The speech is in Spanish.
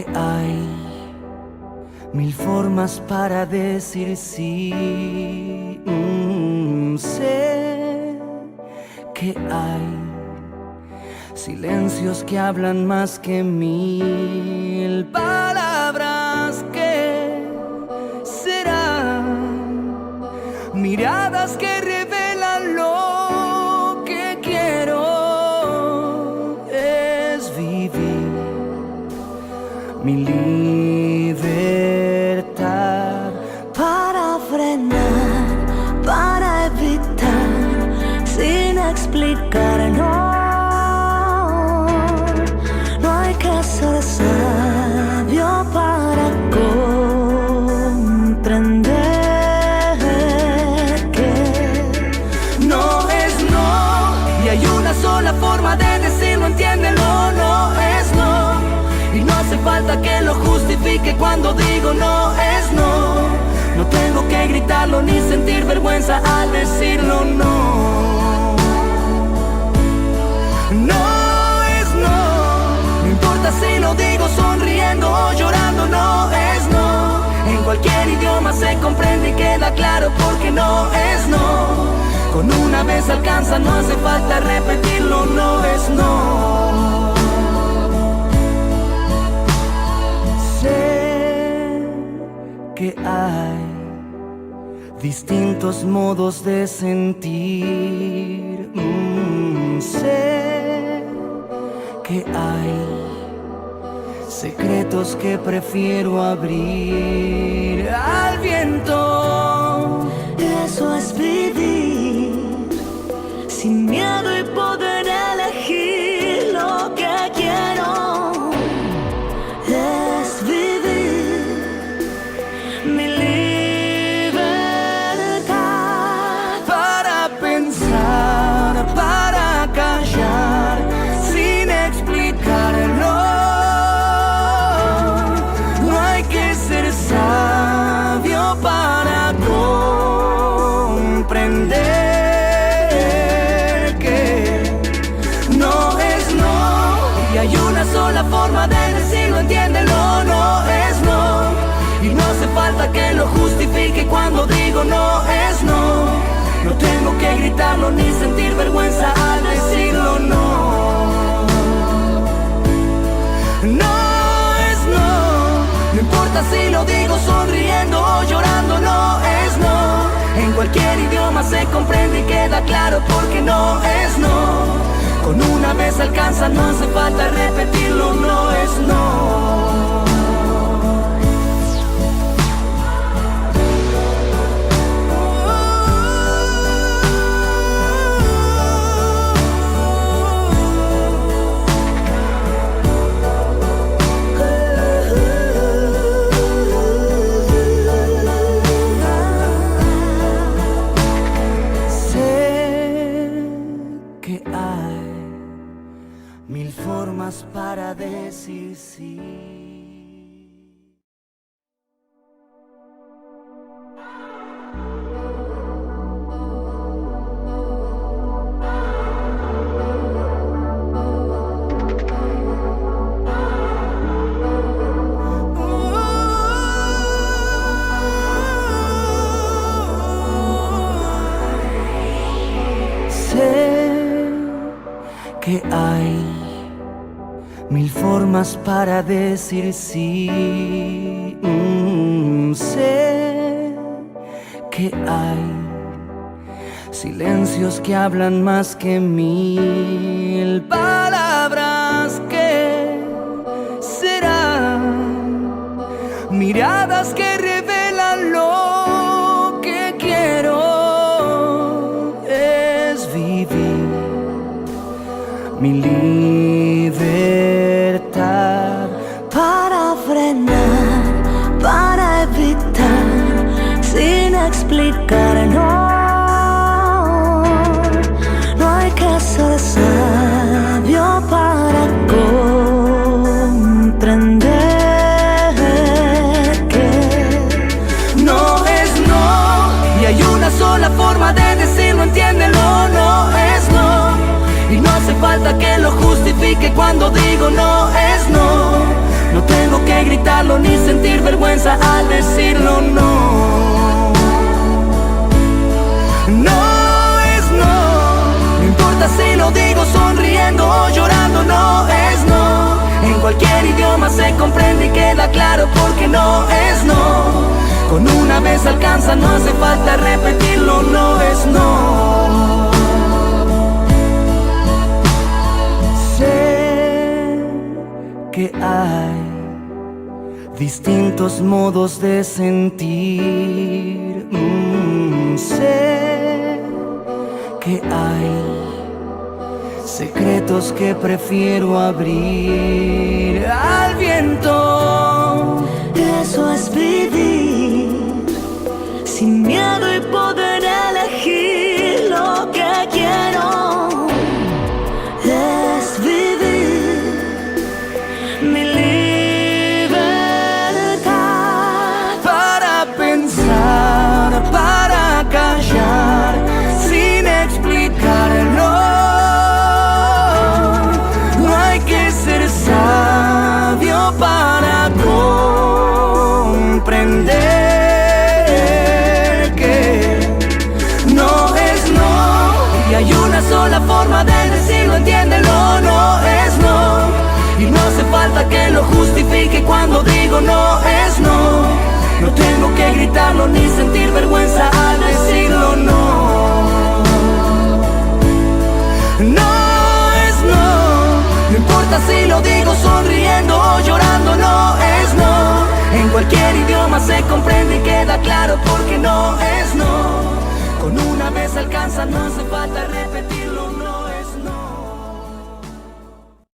que hay mil formas para decir sí. Sé que hay silencios que hablan más que mil palabras. Que serán miradas que revelan lo que quiero. Es vivir mi libertad para frenar, para evitar, sin explicar, no hay que ser sabio para comprender que no es no, y hay una sola forma de decirlo, entiéndelo, no es no. Y no hace falta que lo justifique cuando digo no es no. No tengo que gritarlo ni sentir vergüenza al decirlo no. No es no. No importa si lo digo sonriendo o llorando, no es no. En cualquier idioma se comprende y queda claro porque no es no. Con una vez alcanza, no hace falta repetirlo, no es no. Sé que hay distintos modos de sentir. Sé que hay secretos que prefiero abrir al viento. Eso es vivir sin miedo y poder elegir lo que quiero. Es vivir mi libertad para pensar, para callar, sin explicarlo. No hay que ser sabio para comprender que no es no, y hay una sola forma de decirlo, entiéndelo, no es no. Y no hace falta que lo justifique cuando digo no es no. No tengo que gritarlo ni sentir vergüenza al decirlo no. No es no. No importa si lo digo sonriendo o llorando, no es no. En cualquier idioma se comprende y queda claro porque no es no. Con una vez alcanza, no hace falta repetirlo, no es no. Mil formas para decir sí. Sé que hay mil formas para decir sí. Sé que hay silencios que hablan más que mil palabras. Que serán miradas que revelan lo que quiero. Es vivir mi libertad para frenar, para evitar, sin explicar, no hay que ser sabio para comprender que no es no, y hay una sola forma de decirlo, entiéndelo, no es no. Y no hace falta que lo justifique cuando digo no es no. No tengo tengo que gritarlo ni sentir vergüenza al decirlo. No, no es no. No importa si lo digo sonriendo o llorando, no es no. En cualquier idioma se comprende y queda claro porque no es no. Con una vez alcanza, no hace falta repetirlo, no es no. Sé que hay distintos modos de sentir. Sé que hay secretos que prefiero abrir al viento. Eso es vivir sin miedo y poder elegir lo que quiero. Es vivir mi libertad. Para pensar, para callar, sin explicarlo. No hay que ser sabio para comprender que no es no. Y hay una sola forma de decirlo, entiéndelo, no es no. Y no hace falta que lo justifique cuando digo no es no. No tengo que gritarlo ni sentir vergüenza al decirlo, no. No es no. No importa si lo digo sonriendo o llorando, no es no. En cualquier idioma se comprende y queda claro porque no es no. Con una vez alcanza, no hace falta repetir.